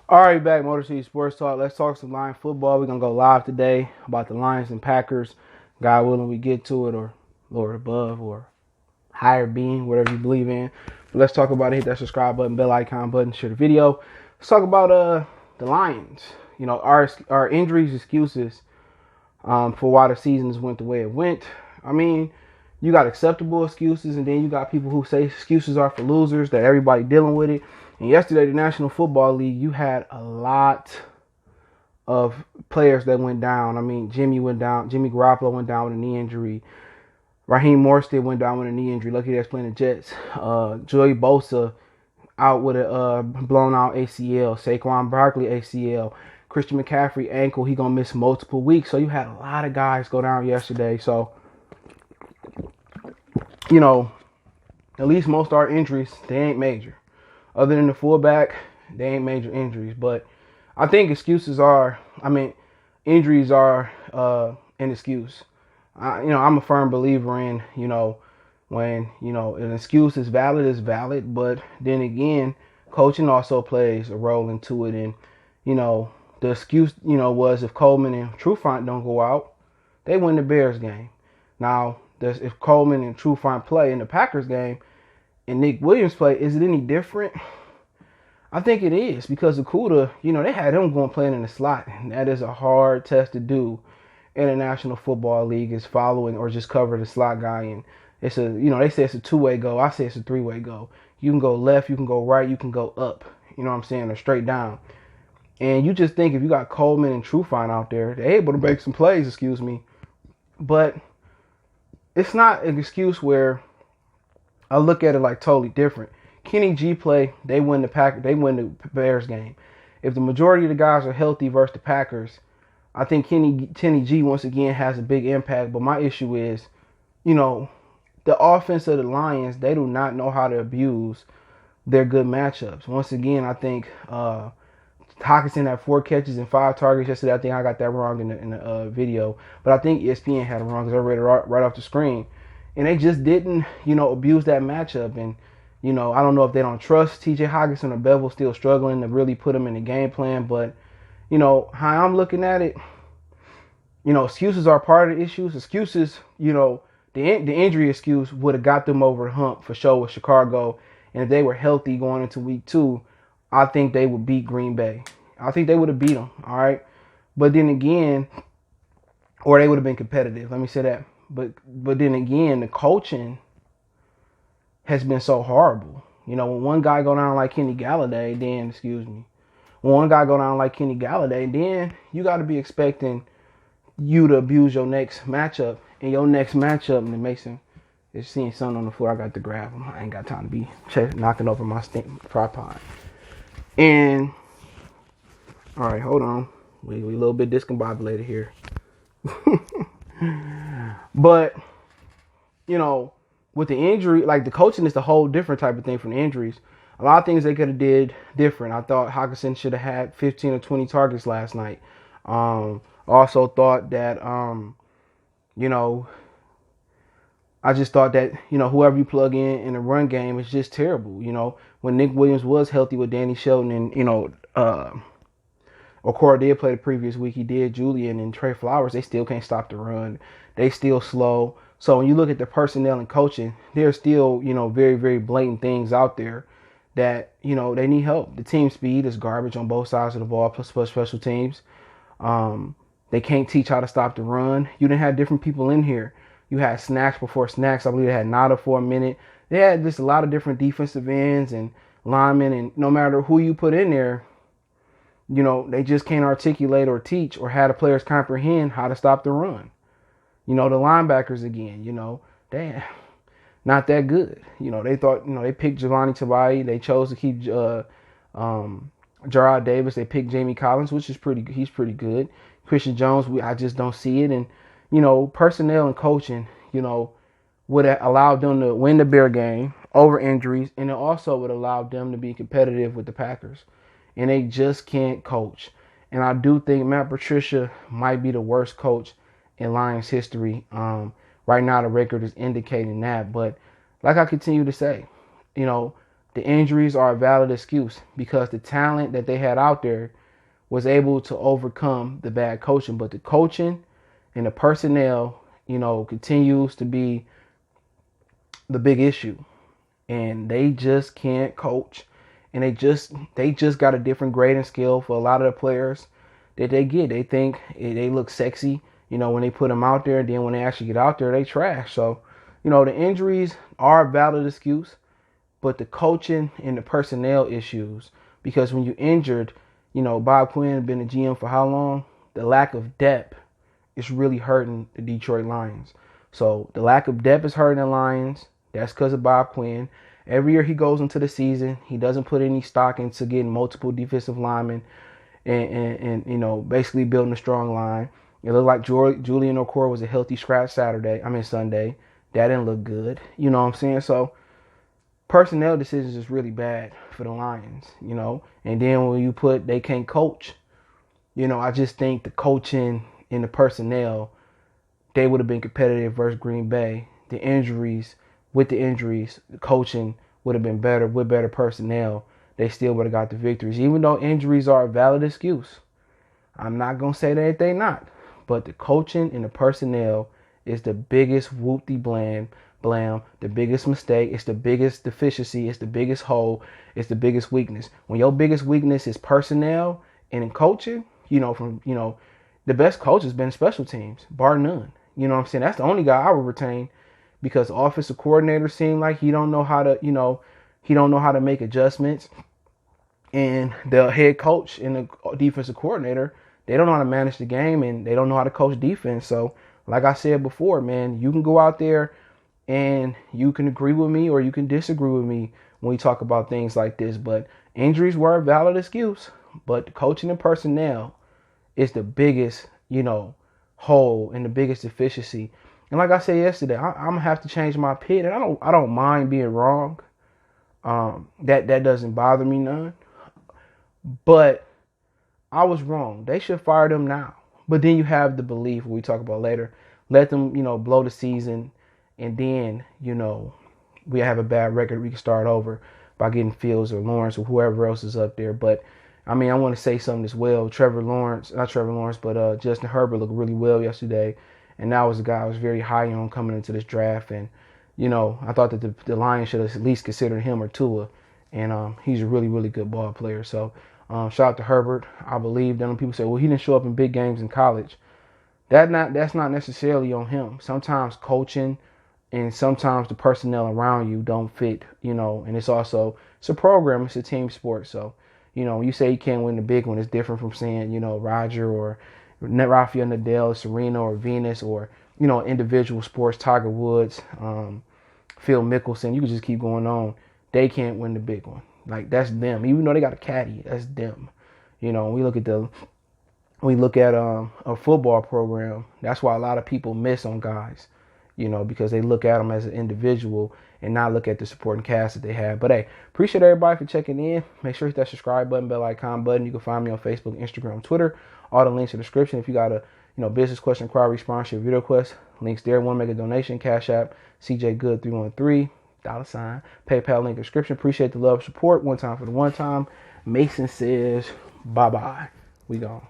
All right, back Motor City Sports Talk. Let's talk some Lion football. We're gonna go live today about the Lions and Packers. God willing, we get to it, or Lord above, or higher being, whatever you believe in. But let's talk about it. Hit that subscribe button, bell icon button, share the video. Let's talk about the Lions. You know, our injuries, excuses for why the seasons went the way it went. I mean, you got acceptable excuses, and then you got people who say excuses are for losers, that everybody dealing with it. And yesterday, the National Football League, you had a lot of players that went down. I mean, Jimmy went down. Jimmy Garoppolo went down with a knee injury. Raheem Morstead went down with a knee injury. Lucky that's playing the Jets. Joey Bosa out with a blown out ACL. Saquon Barkley ACL. Christian McCaffrey ankle. He gonna miss multiple weeks. So you had a lot of guys go down yesterday. So you know, at least most of our injuries, they ain't major. Other than the fullback, they ain't major injuries. But I think injuries are an excuse. I'm a firm believer in, when, an excuse is valid. But then again, coaching also plays a role into it. And, the excuse, was if Coleman and Trufant don't go out, they win the Bears game. Now, if Coleman and Trufant play in the Packers game and Nick Williams play, is it any different? I think it is, because Okudah, they had him going playing in the slot. And that is a hard test to do in the National Football League, is following or just cover the slot guy. And it's they say it's a two-way go. I say it's a three-way go. You can go left, you can go right, you can go up. You know what I'm saying? Or straight down. And you just think if you got Coleman and Trufant out there, they're able to make some plays, But it's not an excuse where I look at it like totally different. Kenny G play, they win the Bears game. If the majority of the guys are healthy versus the Packers, I think Kenny G once again has a big impact. But my issue is, the offense of the Lions, they do not know how to abuse their good matchups. Once again, I think Hockenson had 4 catches and 5 targets yesterday. I think I got that wrong in the video, but I think ESPN had it wrong because I read it right off the screen. And they just didn't, abuse that matchup. And, I don't know if they don't trust TJ Hockenson or Bevel, still struggling to really put him in the game plan. But, how I'm looking at it, excuses are part of the issues. Excuses, the injury excuse would have got them over the hump for sure with Chicago. And if they were healthy going into week 2, I think they would beat Green Bay. I think they would have beat them, all right? But then again, or they would have been competitive. Let me say that. But then again, the coaching has been so horrible. When one guy go down like Kenny Galladay, then you got to be expecting you to abuse your next matchup. And your next matchup, and Mason is seeing something on the floor. I got to grab him. I ain't got time to be knocking over my tripod. And, all right, hold on. We a little bit discombobulated here. But, with the injury, like the coaching is the whole different type of thing from the injuries. A lot of things they could have did different. I thought Hockenson should have had 15 or 20 targets last night. Also thought that, I just thought that, whoever you plug in the run game is just terrible. When Nick Williams was healthy with Danny Shelton and, Okora did play the previous week. He did. Julian and Trey Flowers, they still can't stop the run. They still slow. So when you look at the personnel and coaching, there's still, very, very blatant things out there that, they need help. The team speed is garbage on both sides of the ball, plus special teams. They can't teach how to stop the run. You didn't have different people in here. You had Snacks before Snacks. I believe they had Nada for a minute. They had just a lot of different defensive ends and linemen, and no matter who you put in there, they just can't articulate or teach or have the players comprehend how to stop the run. The linebackers again, they not that good. They thought, they picked Giovanni Tabai. They chose to keep Jarrad Davis. They picked Jamie Collins, which is he's pretty good. Christian Jones, I just don't see it. And, personnel and coaching, would have allowed them to win the Bear game over injuries, and it also would allow them to be competitive with the Packers. And they just can't coach. And I do think Matt Patricia might be the worst coach in Lions history. Right now, the record is indicating that. But like I continue to say, The injuries are a valid excuse because the talent that they had out there was able to overcome the bad coaching. But the coaching and the personnel, continues to be the big issue. And they just can't coach. And they just got a different grading scale for a lot of the players that they get. They think they look sexy, when they put them out there. Then when they actually get out there, they trash. So, the injuries are a valid excuse, but the coaching and the personnel issues. Because when you're injured, Bob Quinn been a GM for how long? The lack of depth is really hurting the Detroit Lions. So the lack of depth is hurting the Lions. That's because of Bob Quinn. Every year he goes into the season, he doesn't put any stock into getting multiple defensive linemen and basically building a strong line. It looked like Julian Okoye was a healthy scratch Sunday. That didn't look good. You know what I'm saying? So personnel decisions is really bad for the Lions, And then when you put they can't coach, I just think the coaching and the personnel, they would have been competitive versus Green Bay. With the injuries, the coaching would have been better with better personnel. They still would have got the victories. Even though injuries are a valid excuse. I'm not going to say that they not. But the coaching and the personnel is the biggest blam, the biggest mistake. It's the biggest deficiency. It's the biggest hole. It's the biggest weakness. When your biggest weakness is personnel and in coaching, the best coach has been special teams, bar none. You know what I'm saying? That's the only guy I would retain because offensive coordinator seem like he don't know how to make adjustments. And the head coach and the defensive coordinator, they don't know how to manage the game and they don't know how to coach defense. So, like I said before, man, you can go out there and you can agree with me or you can disagree with me when we talk about things like this. But injuries were a valid excuse. But the coaching and personnel is the biggest, hole and the biggest deficiency. And like I said yesterday, I'm gonna have to change my opinion. I don't mind being wrong. That doesn't bother me none. But I was wrong. They should fire them now. But then you have the belief we talk about later. Let them, blow the season, and then, we have a bad record. We can start over by getting Fields or Lawrence or whoever else is up there. But I want to say something as well. Justin Herbert looked really well yesterday. And that was a guy I was very high on coming into this draft. And, I thought that the Lions should have at least considered him or Tua. And he's a really, really good ball player. So shout out to Herbert. I believe that when people say, well, he didn't show up in big games in college. That's not necessarily on him. Sometimes coaching and sometimes the personnel around you don't fit, and it's a program. It's a team sport. So, you say you can't win the big one. It's different from saying, Roger or Rafael Nadal, Serena or Venus or, individual sports, Tiger Woods, Phil Mickelson. You can just keep going on. They can't win the big one. Like, that's them. Even though they got a caddy, that's them. We look at a football program. That's why a lot of people miss on guys, because they look at them as an individual and not look at the supporting cast that they have. But hey, appreciate everybody for checking in. Make sure you hit that subscribe button, bell icon button. You can find me on Facebook, Instagram, Twitter. All the links in the description. If you got a business question, inquiry, sponsorship, video request, links there. Want to make a donation? Cash App, CJ Good 313 $. PayPal link in the description. Appreciate the love, support. One time for the one time. Mason says, bye bye. We gone.